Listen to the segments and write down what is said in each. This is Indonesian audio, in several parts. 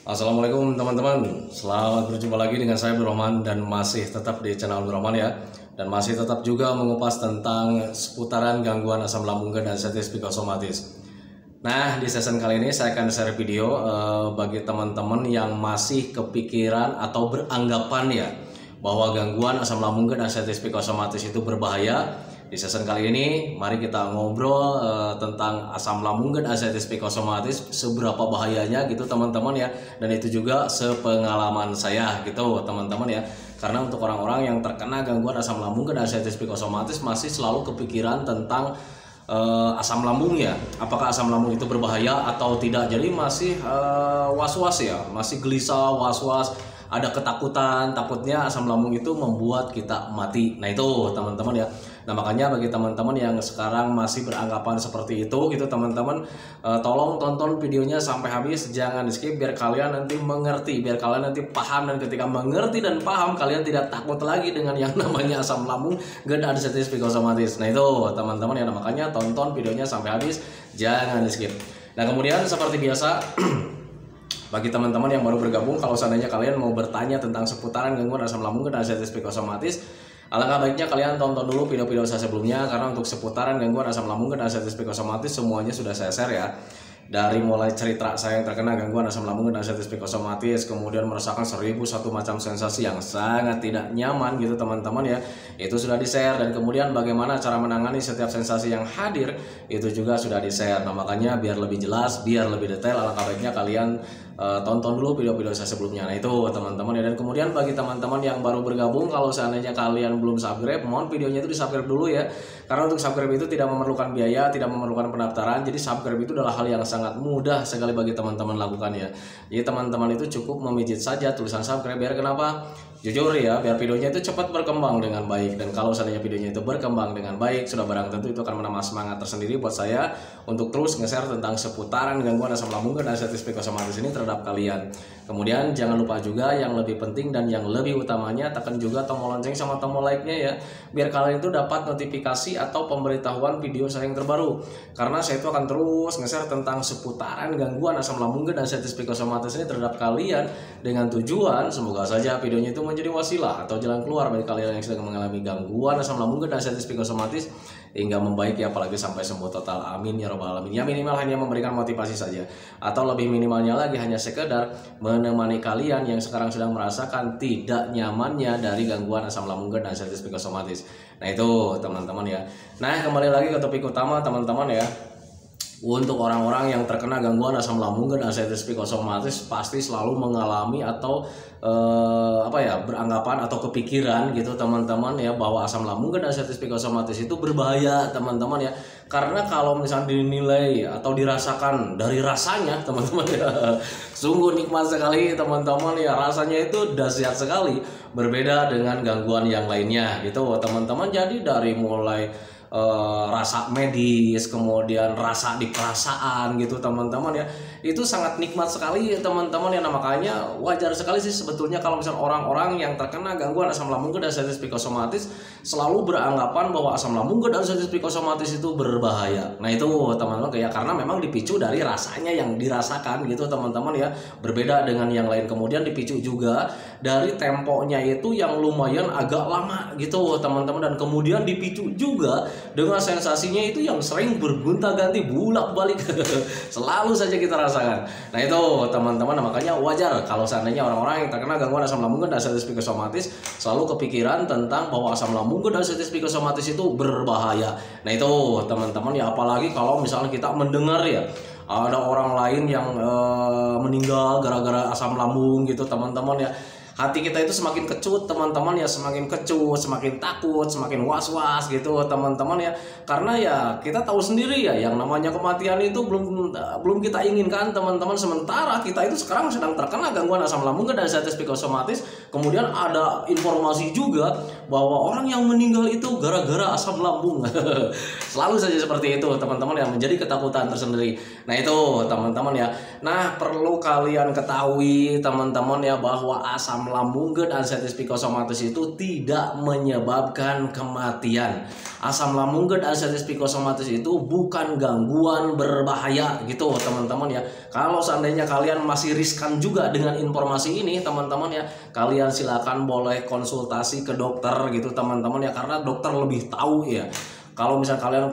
Assalamualaikum teman-teman, selamat berjumpa lagi dengan saya Abdurrahman dan masih tetap di channel Abdurrahman ya. Dan masih tetap juga mengupas tentang seputaran gangguan asam lambung dan diabetes psikosomatis. Nah, di season kali ini saya akan share video bagi teman-teman yang masih kepikiran atau beranggapan ya bahwa gangguan asam lambung dan diabetes psikosomatis itu berbahaya. Di season kali ini, mari kita ngobrol tentang asam lambung dan diabetes psikosomatis, seberapa bahayanya gitu teman-teman ya. Dan itu juga sepengalaman saya gitu teman-teman ya. Karena untuk orang-orang yang terkena gangguan asam lambung dan diabetes psikosomatis masih selalu kepikiran tentang asam lambung ya, apakah asam lambung itu berbahaya atau tidak. Jadi masih was-was ya, masih gelisah, was-was, ada ketakutan, takutnya asam lambung itu membuat kita mati. Nah itu teman-teman ya. Nah makanya bagi teman-teman yang sekarang masih beranggapan seperti itu gitu teman-teman, tolong tonton videonya sampai habis, jangan di skip biar kalian nanti mengerti, biar kalian nanti paham, dan ketika mengerti dan paham kalian tidak takut lagi dengan yang namanya asam lambung dan diabetes psikosomatis. Nah itu teman-teman ya, makanya tonton videonya sampai habis, jangan di skip. Nah kemudian seperti biasa bagi teman-teman yang baru bergabung, kalau seandainya kalian mau bertanya tentang seputaran gangguan asam lambung dan diabetes psikosomatis, alangkah baiknya kalian tonton dulu video-video saya sebelumnya, karena untuk seputaran gangguan asam lambung dan diabetes psikosomatis semuanya sudah saya share ya. Dari mulai cerita saya yang terkena gangguan asam lambung dan diabetes psikosomatis, kemudian merasakan 1001 macam sensasi yang sangat tidak nyaman gitu teman-teman ya, itu sudah di-share. Dan kemudian bagaimana cara menangani setiap sensasi yang hadir, itu juga sudah di-share. Nah makanya biar lebih jelas, biar lebih detail, alangkah baiknya kalian tonton dulu video-video saya sebelumnya. Nah itu teman-teman ya. Dan kemudian bagi teman-teman yang baru bergabung, kalau seandainya kalian belum subscribe, mohon videonya itu di subscribe dulu ya, karena untuk subscribe itu tidak memerlukan biaya, tidak memerlukan pendaftaran. Jadi subscribe itu adalah hal yang sangat mudah sekali bagi teman-teman lakukan ya. Jadi teman-teman itu cukup memijit saja tulisan subscribe. Biar kenapa? Jujur ya, biar videonya itu cepat berkembang dengan baik. Dan kalau seandainya videonya itu berkembang dengan baik, sudah barang tentu itu akan menambah semangat tersendiri buat saya untuk terus nge-share tentang seputaran gangguan asam lambung dan diabetes psikosomatis ini terhadap kalian. Kemudian jangan lupa juga yang lebih penting dan yang lebih utamanya, tekan juga tombol lonceng sama tombol like-nya ya, biar kalian itu dapat notifikasi atau pemberitahuan video saya yang terbaru. Karena saya itu akan terus nge-share tentang seputaran gangguan asam lambung dan diabetes psikosomatis ini terhadap kalian, dengan tujuan semoga saja videonya itu menjadi wasilah atau jalan keluar bagi kalian yang sedang mengalami gangguan asam lambung dan diabetes psikosomatis hingga membaik ya, apalagi sampai sembuh total. Amin ya robbal alamin. Ya minimal hanya memberikan motivasi saja, atau lebih minimalnya lagi hanya sekedar menemani kalian yang sekarang sedang merasakan tidak nyamannya dari gangguan asam lambung dan diabetes psikosomatis. Nah itu teman-teman ya. Nah kembali lagi ke topik utama teman-teman ya. Untuk orang-orang yang terkena gangguan asam lambung dan diabetes psikosomatis pasti selalu mengalami atau beranggapan atau kepikiran gitu teman-teman ya, bahwa asam lambung dan diabetes psikosomatis itu berbahaya teman-teman ya. Karena kalau misalnya dinilai atau dirasakan dari rasanya teman-teman ya, sungguh nikmat sekali teman-teman ya, rasanya itu dahsyat sekali, berbeda dengan gangguan yang lainnya gitu teman-teman. Jadi dari mulai rasa medis, kemudian rasa di perasaan gitu teman-teman ya, itu sangat nikmat sekali teman-teman ya. Nah makanya wajar sekali sih sebetulnya kalau misalnya orang-orang yang terkena gangguan asam lambung dan diabetes psikosomatis selalu beranggapan bahwa asam lambung dan diabetes psikosomatis itu berbahaya. Nah itu teman-teman ya, karena memang dipicu dari rasanya yang dirasakan gitu teman-teman ya, berbeda dengan yang lain. Kemudian dipicu juga dari temponya itu yang lumayan agak lama gitu teman-teman, dan kemudian dipicu juga dengan sensasinya itu yang sering bergonta-ganti, bulak-balik selalu saja kita rasakan. Nah itu teman-teman, makanya wajar kalau seandainya orang-orang yang terkena gangguan asam lambung dan diabetes psikosomatis selalu kepikiran tentang bahwa asam lambung dan diabetes psikosomatis itu berbahaya. Nah itu teman-teman ya, apalagi kalau misalnya kita mendengar ya ada orang lain yang meninggal gara-gara asam lambung gitu teman-teman ya, hati kita itu semakin kecut teman-teman ya, semakin kecut, semakin takut, semakin was-was gitu teman-teman ya. Karena ya kita tahu sendiri ya, yang namanya kematian itu belum kita inginkan teman-teman. Sementara kita itu sekarang sedang terkena gangguan asam lambung dan diabetes psikosomatis. Kemudian ada informasi juga bahwa orang yang meninggal itu gara-gara asam lambung. Selalu saja seperti itu teman-teman yang menjadi ketakutan tersendiri. Nah itu teman-teman ya. Nah perlu kalian ketahui teman-teman ya, bahwa asam lambung GERD ansetis psikosomatis itu tidak menyebabkan kematian. Asam lambung GERD ansetis psikosomatis itu bukan gangguan berbahaya gitu teman-teman ya. Kalau seandainya kalian masih riskan juga dengan informasi ini teman-teman ya, kalian silakan boleh konsultasi ke dokter gitu teman-teman ya, karena dokter lebih tahu ya. Kalau misalnya kalian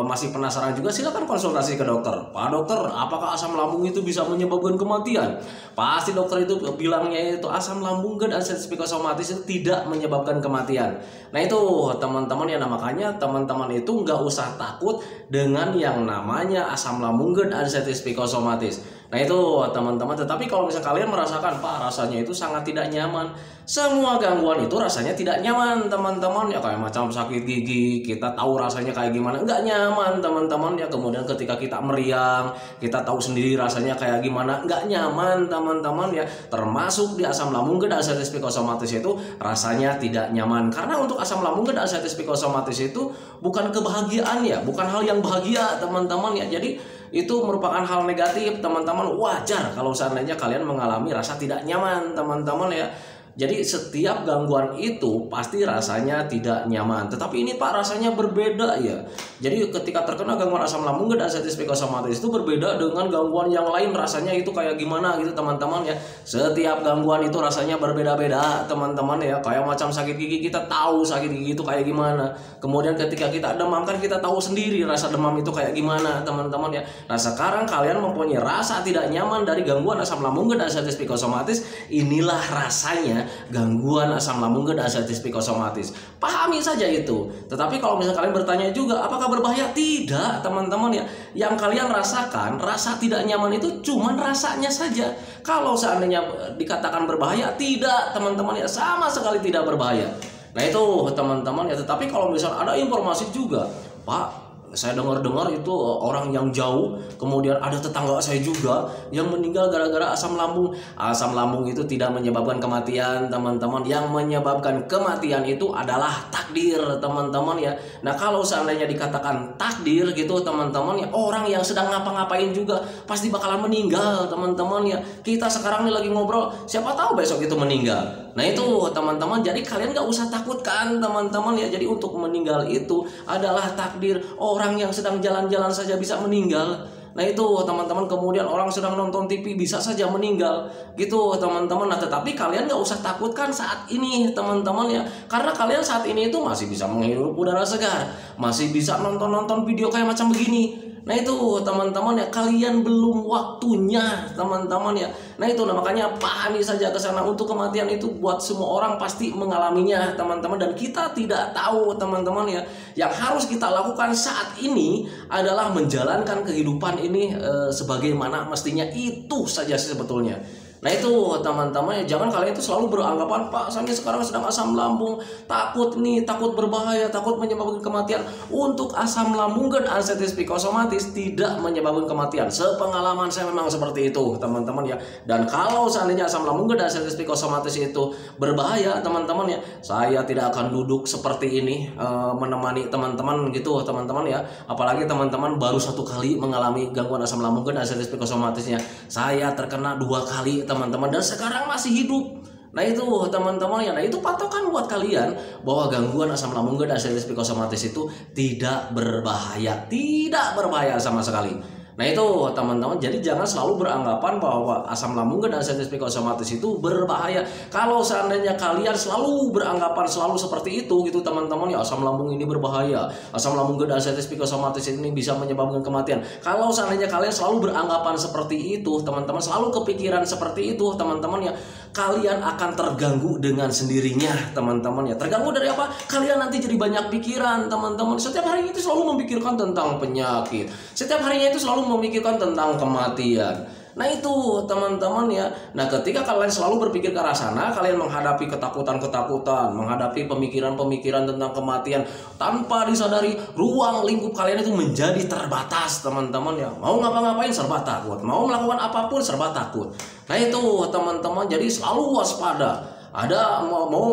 masih penasaran juga, silakan konsultasi ke dokter. Pak dokter, apakah asam lambung itu bisa menyebabkan kematian? Pasti dokter itu bilangnya itu asam lambung GERD ansetis psikosomatis itu tidak menyebabkan kematian. Nah itu teman-teman ya, makanya teman-teman itu nggak usah takut dengan yang namanya asam lambung GERD ansetis psikosomatis. Nah itu teman-teman, tetapi kalau misalnya kalian merasakan Pak rasanya itu sangat tidak nyaman, semua gangguan itu rasanya tidak nyaman teman-teman ya, kayak macam sakit gigi kita tahu rasanya kayak gimana, nggak nyaman teman-teman ya. Kemudian ketika kita meriang kita tahu sendiri rasanya kayak gimana, nggak nyaman teman-teman ya. Termasuk di asam lambung GERD ansetis psikosomatis itu rasanya tidak nyaman, karena untuk asam lambung GERD ansetis psikosomatis itu bukan kebahagiaan ya, bukan hal yang bahagia teman-teman ya. Jadi itu merupakan hal negatif teman-teman. Wajar kalau seandainya kalian mengalami rasa tidak nyaman teman-teman ya. Jadi setiap gangguan itu pasti rasanya tidak nyaman. Tetapi ini Pak rasanya berbeda ya. Jadi ketika terkena gangguan asam lambung GERD ansetis psikosomatis itu berbeda dengan gangguan yang lain, rasanya itu kayak gimana gitu teman-teman ya. Setiap gangguan itu rasanya berbeda-beda teman-teman ya. Kayak macam sakit gigi kita tahu sakit gigi itu kayak gimana. Kemudian ketika kita demam kan kita tahu sendiri rasa demam itu kayak gimana teman-teman ya. Nah sekarang kalian mempunyai rasa tidak nyaman dari gangguan asam lambung GERD ansetis psikosomatis. Inilah rasanya gangguan asam lambung GERD ansetis psikosomatis. Pahami saja itu. Tetapi kalau misalnya kalian bertanya juga apakah berbahaya? Tidak teman-teman ya. Yang kalian rasakan rasa tidak nyaman itu cuman rasanya saja. Kalau seandainya dikatakan berbahaya, tidak teman-teman ya, sama sekali tidak berbahaya. Nah itu teman-teman ya. Tetapi kalau misalnya ada informasi juga, Pak saya dengar-dengar itu orang yang jauh, kemudian ada tetangga saya juga yang meninggal gara-gara asam lambung. Asam lambung itu tidak menyebabkan kematian teman-teman. Yang menyebabkan kematian itu adalah takdir teman-teman ya. Nah kalau seandainya dikatakan takdir gitu teman-teman ya, orang yang sedang ngapa-ngapain juga pasti bakalan meninggal teman-teman ya. Kita sekarang nih lagi ngobrol, siapa tahu besok itu meninggal. Nah itu teman-teman, jadi kalian gak usah takutkan teman-teman ya. Jadi untuk meninggal itu adalah takdir. Orang yang sedang jalan-jalan saja bisa meninggal. Nah itu teman-teman, kemudian orang sedang nonton TV bisa saja meninggal gitu teman-teman. Nah tetapi kalian gak usah takutkan saat ini teman-teman ya, karena kalian saat ini itu masih bisa menghirup udara segar, masih bisa nonton-nonton video kayak macam begini. Nah itu teman-teman ya, kalian belum waktunya teman-teman ya. Nah itu makanya pahami saja ke sana. Untuk kematian itu buat semua orang pasti mengalaminya teman-teman, dan kita tidak tahu teman-teman ya. Yang harus kita lakukan saat ini adalah menjalankan kehidupan ini sebagaimana mestinya, itu saja sih sebetulnya. Nah itu teman-teman ya, jangan kalian itu selalu beranggapan Pak saya sekarang sedang asam lambung, takut nih, takut berbahaya, takut menyebabkan kematian. Untuk asam lambung GERD ansetis psikosomatis tidak menyebabkan kematian. Sepengalaman saya memang seperti itu teman-teman ya. Dan kalau seandainya asam lambung GERD ansetis psikosomatis itu berbahaya teman-teman ya, saya tidak akan duduk seperti ini menemani teman-teman gitu teman-teman ya. Apalagi teman-teman baru 1 kali mengalami gangguan asam lambung GERD ansetis psikosomatisnya. Saya terkena 2 kali teman-teman, dan sekarang masih hidup. Nah itu teman-teman ya, nah itu patokan buat kalian bahwa gangguan asam lambung GERD ansetis psikosomatis itu tidak berbahaya, tidak berbahaya sama sekali. Nah itu teman-teman, jadi jangan selalu beranggapan bahwa asam lambung GERD ansetis psikosomatis itu berbahaya. Kalau seandainya kalian selalu beranggapan selalu seperti itu gitu teman-teman ya, asam lambung ini berbahaya, asam lambung GERD ansetis psikosomatis ini bisa menyebabkan kematian. Kalau seandainya kalian selalu beranggapan seperti itu teman-teman, selalu kepikiran seperti itu teman-teman ya, kalian akan terganggu dengan sendirinya teman-teman ya. Terganggu dari apa? Kalian nanti jadi banyak pikiran teman-teman. Setiap hari itu selalu memikirkan tentang penyakit, setiap harinya itu selalu memikirkan tentang kematian. Nah itu teman-teman ya. Nah ketika kalian selalu berpikir ke arah sana, kalian menghadapi ketakutan-ketakutan, menghadapi pemikiran-pemikiran tentang kematian, tanpa disadari ruang lingkup kalian itu menjadi terbatas teman-teman ya. Mau ngapa-ngapain serba takut, mau melakukan apapun serba takut. Nah itu teman-teman, jadi selalu waspada. Ada mau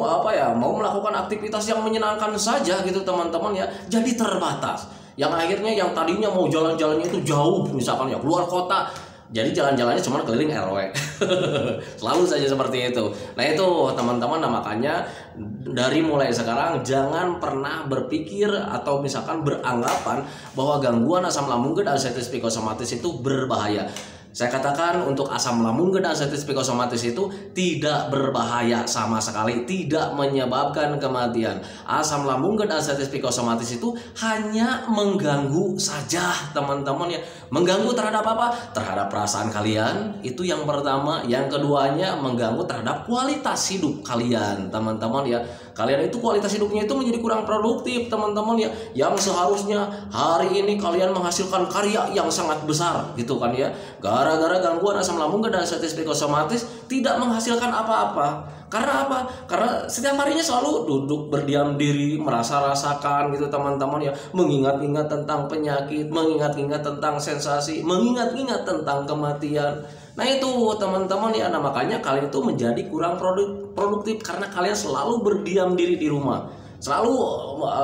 melakukan aktivitas yang menyenangkan saja gitu teman-teman ya, jadi terbatas. Yang akhirnya yang tadinya mau jalan-jalannya itu jauh, misalkan ya keluar kota, Jadi jalan-jalannya cuma keliling RW. Selalu saja seperti itu. Nah itu teman-teman, nah makanya dari mulai sekarang jangan pernah berpikir atau misalkan beranggapan bahwa gangguan asam lambung dan arthritis psikosomatis itu berbahaya. Saya katakan untuk asam lambung dan arthritis psikosomatis itu tidak berbahaya sama sekali, tidak menyebabkan kematian. Asam lambung dan arthritis psikosomatis itu hanya mengganggu saja teman-teman ya. Mengganggu terhadap apa? Terhadap perasaan kalian, itu yang pertama. Yang keduanya mengganggu terhadap kualitas hidup kalian teman-teman ya. Kalian itu kualitas hidupnya itu menjadi kurang produktif teman-teman ya. Yang seharusnya hari ini kalian menghasilkan karya yang sangat besar gitu kan ya. Gara-gara gangguan asam lambung dan arthritis psikosomatis tidak menghasilkan apa-apa. Karena apa? Karena setiap harinya selalu duduk berdiam diri, merasa rasakan gitu teman-teman ya, mengingat-ingat tentang penyakit, mengingat-ingat tentang sensasi, mengingat-ingat tentang kematian. Nah itu teman-teman ya, nah makanya kalian itu menjadi kurang produktif karena kalian selalu berdiam diri di rumah, selalu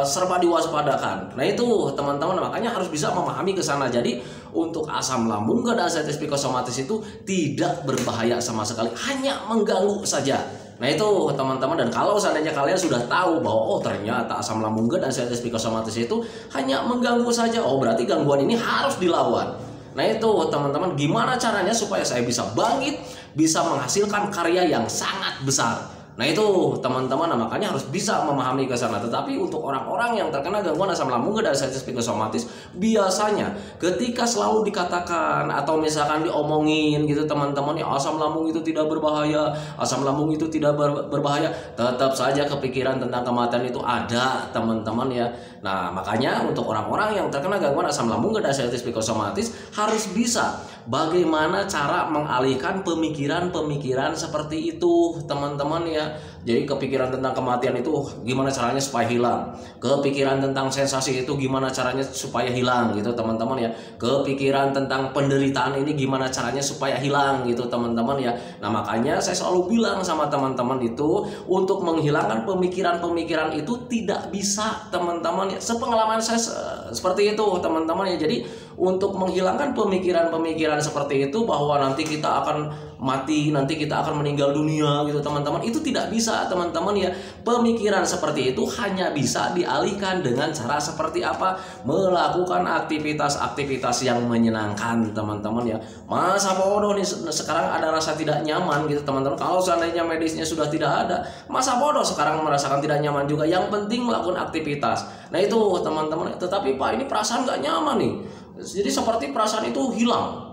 serba diwaspadakan. Nah itu teman-teman, makanya harus bisa memahami ke sana. Jadi untuk asam lambung dan arthritis psikosomatis itu tidak berbahaya sama sekali, hanya mengganggu saja. Nah itu teman-teman, dan kalau seandainya kalian sudah tahu bahwa oh ternyata asam lambung dan arthritis psikosomatis itu hanya mengganggu saja, oh berarti gangguan ini harus dilawan. Nah itu teman-teman, gimana caranya supaya saya bisa bangkit, bisa menghasilkan karya yang sangat besar. Nah itu teman-teman, nah, makanya harus bisa memahami ke sana. Tetapi untuk orang-orang yang terkena gangguan asam lambung dan arthritis psikosomatis, biasanya ketika selalu dikatakan atau misalkan diomongin gitu teman-teman ya, asam lambung itu tidak berbahaya, asam lambung itu tidak berbahaya, tetap saja kepikiran tentang kematian itu ada teman-teman ya. Nah makanya untuk orang-orang yang terkena gangguan asam lambung dan arthritis psikosomatis harus bisa bagaimana cara mengalihkan pemikiran-pemikiran seperti itu teman-teman ya. Jadi kepikiran tentang kematian itu gimana caranya supaya hilang, kepikiran tentang sensasi itu gimana caranya supaya hilang gitu teman-teman ya, kepikiran tentang penderitaan ini gimana caranya supaya hilang gitu teman-teman ya. Nah makanya saya selalu bilang sama teman-teman itu, untuk menghilangkan pemikiran-pemikiran itu tidak bisa teman-teman ya. Sepengalaman saya seperti itu teman-teman ya. Jadi untuk menghilangkan pemikiran-pemikiran seperti itu bahwa nanti kita akan mati, nanti kita akan meninggal dunia gitu teman-teman, itu tidak bisa teman-teman ya. Pemikiran seperti itu hanya bisa dialihkan dengan cara seperti apa? Melakukan aktivitas-aktivitas yang menyenangkan teman-teman ya. Masa bodoh nih sekarang ada rasa tidak nyaman gitu teman-teman. Kalau seandainya medisnya sudah tidak ada, masa bodoh sekarang merasakan tidak nyaman juga. Yang penting melakukan aktivitas. Nah itu teman-teman. Tetapi Pak, ini perasaan gak nyaman nih. Jadi seperti perasaan itu hilang,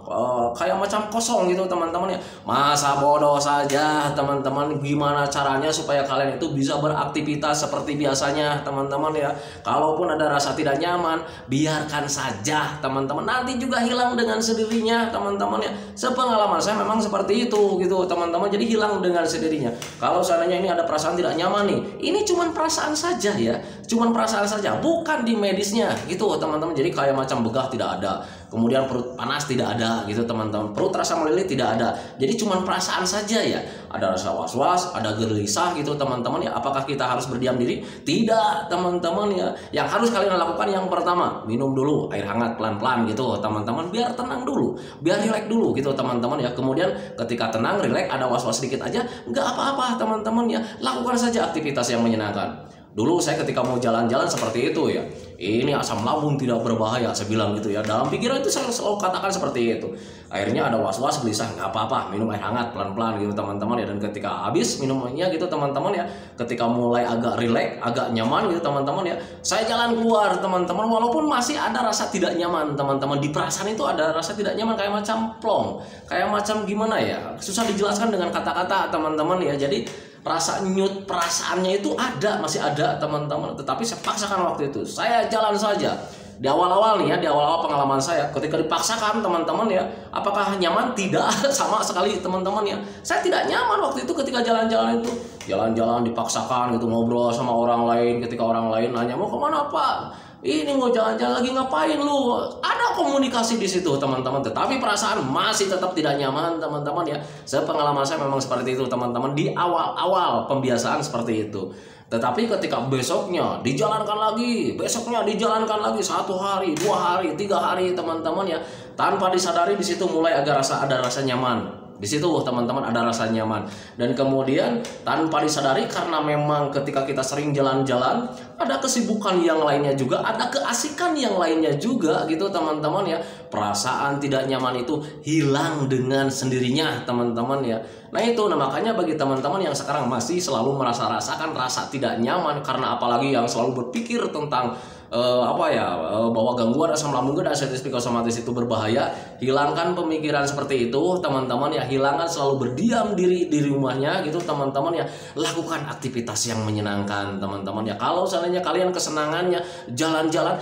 kayak macam kosong gitu teman-teman ya. Masa bodoh saja teman-teman. Gimana caranya supaya kalian itu bisa beraktivitas seperti biasanya teman-teman ya. Kalaupun ada rasa tidak nyaman, biarkan saja teman-teman, nanti juga hilang dengan sendirinya teman-teman ya. Sepengalaman saya memang seperti itu gitu teman-teman. Jadi hilang dengan sendirinya. Kalau seandainya ini ada perasaan tidak nyaman nih, ini cuman perasaan saja ya, cuman perasaan saja, bukan di medisnya gitu teman-teman. Jadi kayak macam begah tidak ada, kemudian perut panas tidak ada gitu teman-teman, perut rasa melilit tidak ada. Jadi cuma perasaan saja ya. Ada rasa was-was, ada gelisah gitu teman-teman ya. Apakah kita harus berdiam diri? Tidak teman-teman ya. Yang harus kalian lakukan yang pertama, minum dulu air hangat pelan-pelan gitu teman-teman, biar tenang dulu, biar rileks dulu gitu teman-teman ya. Kemudian ketika tenang, rileks, ada was-was sedikit aja, nggak apa-apa teman-teman ya. Lakukan saja aktivitas yang menyenangkan. Dulu saya ketika mau jalan-jalan seperti itu ya, ini asam lambung tidak berbahaya, saya bilang gitu ya. Dalam pikiran itu saya selalu katakan seperti itu. Akhirnya ada was-was, gelisah, nggak apa-apa, minum air hangat pelan-pelan gitu teman-teman ya. Dan ketika habis minumnya gitu teman-teman ya, ketika mulai agak rileks, agak nyaman gitu teman-teman ya, saya jalan keluar teman-teman. Walaupun masih ada rasa tidak nyaman teman-teman, di perasaan itu ada rasa tidak nyaman, kayak macam plong, kayak macam gimana ya, susah dijelaskan dengan kata-kata teman-teman ya. Jadi rasa nyut perasaannya itu ada, masih ada teman-teman. Tetapi saya paksakan waktu itu, saya jalan saja. Di awal-awal nih ya, di awal-awal pengalaman saya, ketika dipaksakan teman-teman ya, apakah nyaman? Tidak, sama sekali teman-teman ya. Saya tidak nyaman waktu itu ketika jalan-jalan itu. Jalan-jalan dipaksakan gitu, ngobrol sama orang lain, ketika orang lain nanya mau kemana Pak? Ini mau jalan-jalan lagi, ngapain lu? Ada komunikasi di situ teman-teman, tetapi perasaan masih tetap tidak nyaman teman-teman ya. Sepengalaman saya memang seperti itu teman-teman, di awal-awal pembiasaan seperti itu. Tetapi ketika besoknya dijalankan lagi, besoknya dijalankan lagi, 1 hari, 2 hari, 3 hari teman-teman ya, Tanpa disadari di situ mulai ada rasa nyaman. Di situ teman-teman ada rasa nyaman. Dan kemudian tanpa disadari karena memang ketika kita sering jalan-jalan, ada kesibukan yang lainnya juga, ada keasikan yang lainnya juga gitu teman-teman ya. Perasaan tidak nyaman itu hilang dengan sendirinya teman-teman ya. Nah itu, makanya bagi teman-teman yang sekarang masih selalu rasakan rasa tidak nyaman, karena apalagi yang selalu berpikir tentang bahwa gangguan asam lambung dan anxiety psikosomatis itu berbahaya, hilangkan pemikiran seperti itu teman-teman ya. Hilangkan selalu berdiam diri di rumahnya gitu teman-teman ya. Lakukan aktivitas yang menyenangkan teman-teman ya. Kalau seandainya kalian kesenangannya jalan-jalan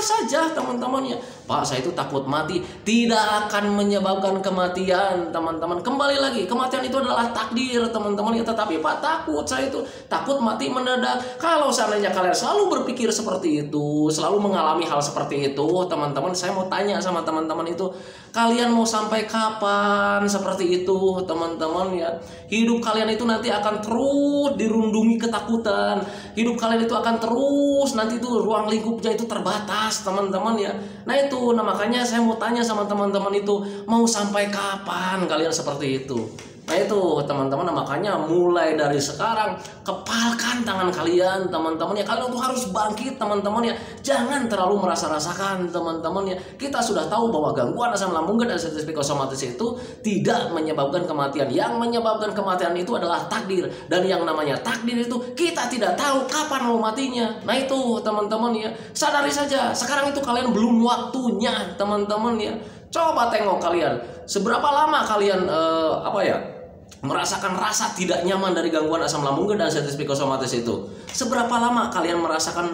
saja teman-teman ya. Pak, saya itu takut mati. Tidak akan menyebabkan kematian teman-teman. Kembali lagi, kematian itu adalah takdir teman-teman ya. Tetapi Pak, saya itu takut mati mendadak. Kalau seandainya kalian selalu berpikir seperti itu, selalu mengalami hal seperti itu teman-teman, saya mau tanya sama teman-teman itu, kalian mau sampai kapan seperti itu teman-teman ya? Hidup kalian itu nanti akan terus dirundungi ketakutan. Hidup kalian itu akan terus nanti itu ruang lingkupnya itu terbatas teman-teman ya. Nah itu, makanya saya mau tanya sama teman-teman itu, mau sampai kapan kalian seperti itu? Nah itu teman-teman, makanya mulai dari sekarang kepalkan tangan kalian teman-teman ya. Kalian tuh harus bangkit teman-teman ya. Jangan terlalu merasa-rasakan teman-teman ya. Kita sudah tahu bahwa gangguan asam lambung dan anxiety psikosomatis itu tidak menyebabkan kematian. Yang menyebabkan kematian itu adalah takdir. Dan yang namanya takdir itu kita tidak tahu kapan mau matinya. Nah itu teman-teman ya. Sadari saja, sekarang itu kalian belum waktunya teman-teman ya. Coba tengok kalian, seberapa lama kalian merasakan rasa tidak nyaman dari gangguan asam lambung dan anxiety psikosomatis itu. Seberapa lama kalian merasakan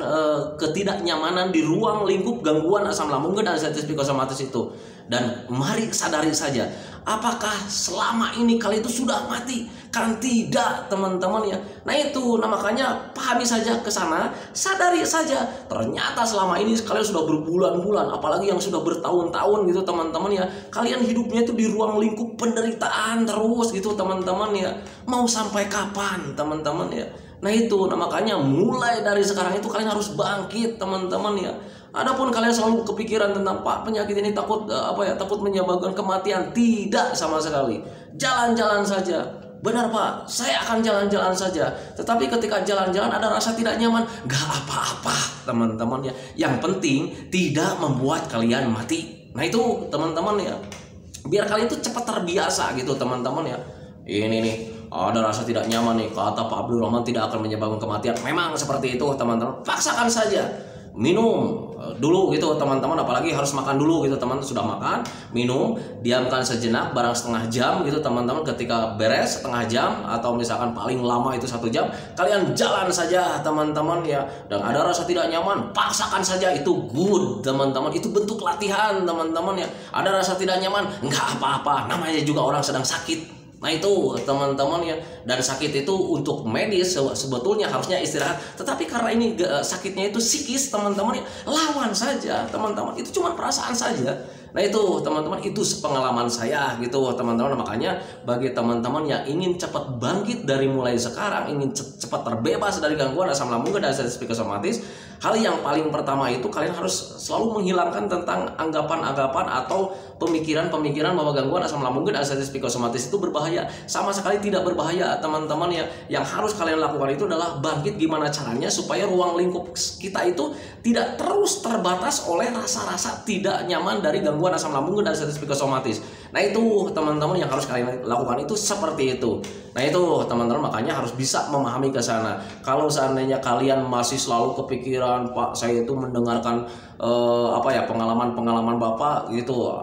ketidaknyamanan di ruang lingkup gangguan asam lambung dan anxiety psikosomatis itu. Dan mari sadari saja, apakah selama ini kalian itu sudah mati? Kan tidak teman-teman ya. Nah itu, makanya pahami saja ke sana, sadari saja. Ternyata selama ini kalian sudah berbulan-bulan, apalagi yang sudah bertahun-tahun gitu teman-teman ya. Kalian hidupnya itu di ruang lingkup penderitaan terus gitu teman-teman ya. Mau sampai kapan teman-teman ya? Nah itu, makanya mulai dari sekarang itu kalian harus bangkit teman-teman ya. Adapun kalian selalu kepikiran tentang Pak, penyakit ini takut menyebabkan kematian, tidak sama sekali. Jalan-jalan saja. Benar Pak, saya akan jalan-jalan saja. Tetapi ketika jalan-jalan ada rasa tidak nyaman, gak apa-apa teman-teman ya. Yang penting tidak membuat kalian mati. Nah itu teman-teman ya, biar kalian itu cepat terbiasa gitu teman-teman ya. Ini nih, ada rasa tidak nyaman nih, kata Pak Abdul Rahman tidak akan menyebabkan kematian. Memang seperti itu teman-teman, paksakan saja. Minum dulu gitu teman-teman, apalagi harus makan dulu gitu teman. Sudah makan, minum, diamkan sejenak barang setengah jam gitu teman-teman. Ketika beres setengah jam atau misalkan paling lama itu 1 jam, kalian jalan saja teman-teman ya. Dan ada rasa tidak nyaman, paksakan saja, itu good teman-teman. Itu bentuk latihan teman-teman ya. Ada rasa tidak nyaman, nggak apa-apa, namanya juga orang sedang sakit. Nah itu teman-teman ya. Dan sakit itu untuk medis sebetulnya harusnya istirahat, tetapi karena ini sakitnya itu psikis teman-teman ya, lawan saja teman-teman. Itu cuma perasaan saja. Nah itu teman-teman, itu pengalaman saya gitu teman-teman. Makanya bagi teman-teman yang ingin cepat bangkit dari mulai sekarang, ingin cepat terbebas dari gangguan asam lambung dan anxiety psikosomatis, hal yang paling pertama itu kalian harus selalu menghilangkan tentang anggapan-anggapan atau pemikiran-pemikiran bahwa gangguan asam lambung dan anxiety psikosomatis itu berbahaya. Sama sekali tidak berbahaya teman-teman ya. Yang harus kalian lakukan itu adalah bangkit gimana caranya supaya ruang lingkup kita itu tidak terus terbatas oleh rasa-rasa tidak nyaman dari gangguan asam lambung dan anxiety psikosomatis. Nah itu teman-teman yang harus kalian lakukan itu seperti itu. Nah itu teman-teman, makanya harus bisa memahami ke sana. Kalau seandainya kalian masih selalu kepikiran, Pak saya itu mendengarkan pengalaman Bapak gitu,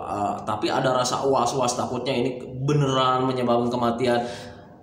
tapi ada rasa was-was takutnya ini beneran menyebabkan kematian.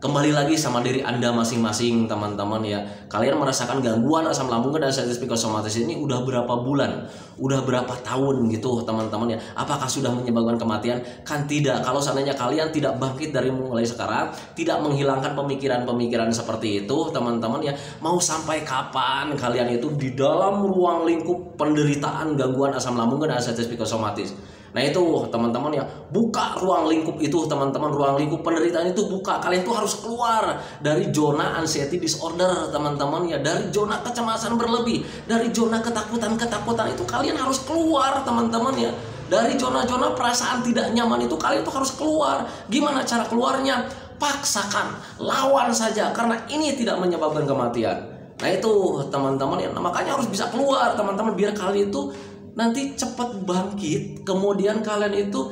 Kembali lagi sama diri Anda masing-masing teman-teman ya. Kalian merasakan gangguan asam lambung dan anxiety psikosomatis ini udah berapa bulan, udah berapa tahun gitu teman-teman ya. Apakah sudah menyebabkan kematian? Kan tidak. Kalau seandainya kalian tidak bangkit dari mulai sekarang, tidak menghilangkan pemikiran-pemikiran seperti itu teman-teman ya, mau sampai kapan kalian itu di dalam ruang lingkup penderitaan gangguan asam lambung dan anxiety psikosomatis? Nah itu teman-teman ya, buka ruang lingkup itu teman-teman, ruang lingkup penderitaan itu buka. Kalian tuh harus keluar dari zona anxiety disorder teman-teman ya, dari zona kecemasan berlebih, dari zona ketakutan itu kalian harus keluar teman-teman ya. Dari zona-zona perasaan tidak nyaman itu kalian tuh harus keluar. Gimana cara keluarnya? Paksakan, lawan saja, karena ini tidak menyebabkan kematian. Nah itu teman-teman ya, makanya harus bisa keluar teman-teman, biar kalian itu nanti cepat bangkit, kemudian kalian itu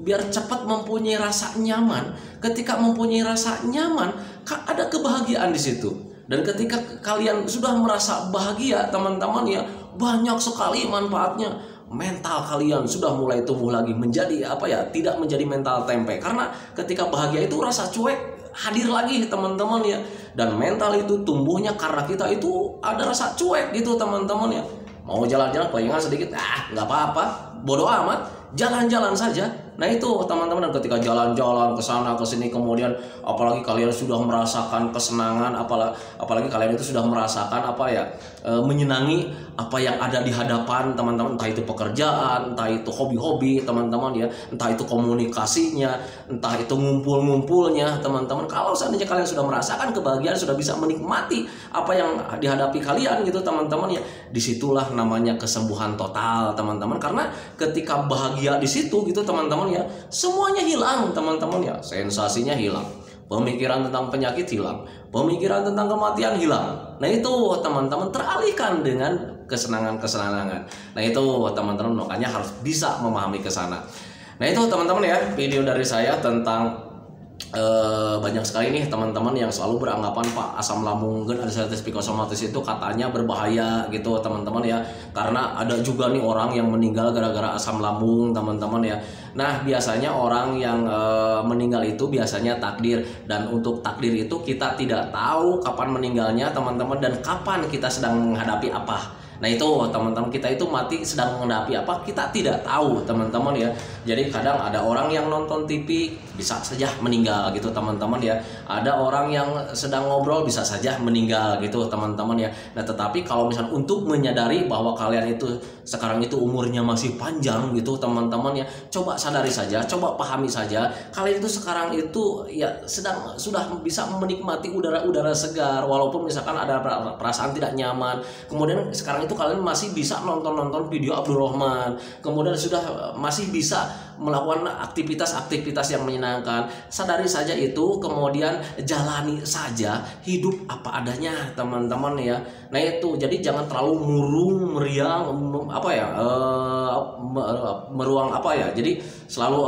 biar cepat mempunyai rasa nyaman. Ketika mempunyai rasa nyaman, ada kebahagiaan di situ. Dan ketika kalian sudah merasa bahagia teman-teman ya, banyak sekali manfaatnya. Mental kalian sudah mulai tumbuh lagi menjadi tidak menjadi mental tempe, karena ketika bahagia itu rasa cuek hadir lagi teman-teman ya. Dan mental itu tumbuhnya karena kita itu ada rasa cuek gitu teman-teman ya. Mau jalan-jalan kelingan sedikit, nggak apa-apa, bodoh amat, jalan-jalan saja. Nah itu teman-teman, ketika jalan-jalan ke sana ke sini, kemudian apalagi kalian sudah merasakan kesenangan, apalagi kalian itu sudah merasakan menyenangi apa yang ada di hadapan teman-teman, entah itu pekerjaan, entah itu hobi-hobi teman-teman ya, entah itu komunikasinya, entah itu ngumpul-ngumpulnya teman-teman. Kalau seandainya kalian sudah merasakan kebahagiaan, sudah bisa menikmati apa yang dihadapi kalian gitu teman-teman ya, disitulah namanya kesembuhan total teman-teman. Karena ketika bahagia di situ gitu teman-teman ya, semuanya hilang teman-teman ya, sensasinya hilang, pemikiran tentang penyakit hilang, pemikiran tentang kematian hilang. Nah itu teman-teman, teralihkan dengan kesenangan-kesenangan. Nah itu teman-teman, makanya harus bisa memahami ke sana. Nah itu teman-teman ya, video dari saya tentang banyak sekali nih teman-teman yang selalu beranggapan Pak, asam lambung dan anxiety psikosomatis itu katanya berbahaya gitu teman-teman ya, karena ada juga nih orang yang meninggal gara-gara asam lambung teman-teman ya. Nah biasanya orang yang meninggal itu biasanya takdir, dan untuk takdir itu kita tidak tahu kapan meninggalnya teman-teman, dan kapan kita sedang menghadapi apa. Nah itu teman-teman, kita itu mati sedang menghadapi apa kita tidak tahu teman-teman ya. Jadi kadang ada orang yang nonton TV bisa saja meninggal gitu teman-teman ya. Ada orang yang sedang ngobrol bisa saja meninggal gitu teman-teman ya. Nah tetapi kalau misalnya untuk menyadari bahwa kalian itu sekarang itu umurnya masih panjang gitu teman-teman ya, coba sadari saja, coba pahami saja, kalian itu sekarang itu ya sudah bisa menikmati udara-udara segar, walaupun misalkan ada perasaan tidak nyaman. Kemudian sekarang itu kalian masih bisa nonton video Abdul Rahman, kemudian sudah masih bisa melakukan aktivitas-aktivitas yang menyenangkan. Sadari saja itu, kemudian jalani saja hidup apa adanya teman-teman ya. Nah itu, jadi jangan terlalu murung meriang meruang jadi selalu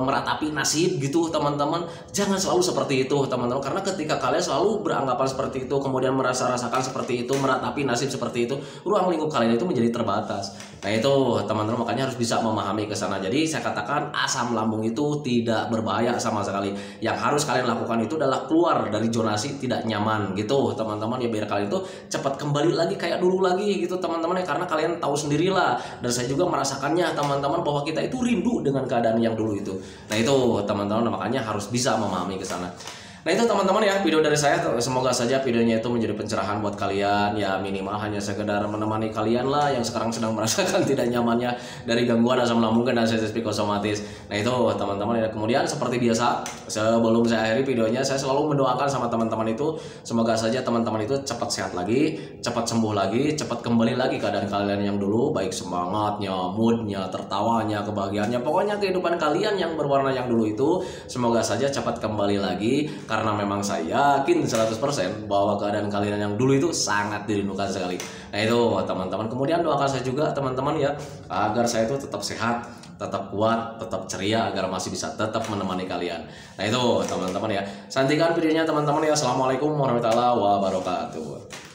meratapi nasib gitu teman-teman. Jangan selalu seperti itu teman-teman, karena ketika kalian selalu beranggapan seperti itu, kemudian rasakan seperti itu, meratapi nasib seperti itu, ruang lingkup kalian itu menjadi terbatas. Nah itu teman-teman, makanya harus bisa memahami ke sana. Jadi saya katakan asam lambung itu tidak berbahaya sama sekali. Yang harus kalian lakukan itu adalah keluar dari zonasi tidak nyaman gitu teman-teman ya, biar kalian itu cepat kembali lagi kayak dulu lagi gitu teman-teman ya. Karena kalian tahu sendirilah, dan saya juga merasakannya teman-teman, bahwa kita itu rindu dengan keadaan yang dulu itu. Nah itu teman-teman, makanya harus bisa memahami ke sana. Nah itu teman-teman ya, video dari saya. Semoga saja videonya itu menjadi pencerahan buat kalian ya, minimal hanya sekedar menemani kalian lah yang sekarang sedang merasakan tidak nyamannya dari gangguan asam lambung dan anxiety psikosomatis. Nah itu teman-teman ya. Kemudian seperti biasa, sebelum saya akhiri videonya, saya selalu mendoakan sama teman-teman itu, semoga saja teman-teman itu cepat sehat lagi, cepat sembuh lagi, cepat kembali lagi keadaan kalian yang dulu, baik semangatnya, moodnya, tertawanya, kebahagiaannya, pokoknya kehidupan kalian yang berwarna yang dulu itu semoga saja cepat kembali lagi. Karena memang saya yakin 100% bahwa keadaan kalian yang dulu itu sangat dirindukan sekali. Nah itu teman-teman, kemudian doakan saya juga teman-teman ya, agar saya itu tetap sehat, tetap kuat, tetap ceria, agar masih bisa tetap menemani kalian. Nah itu teman-teman ya, santikan videonya teman-teman ya. Assalamualaikum warahmatullahi wabarakatuh.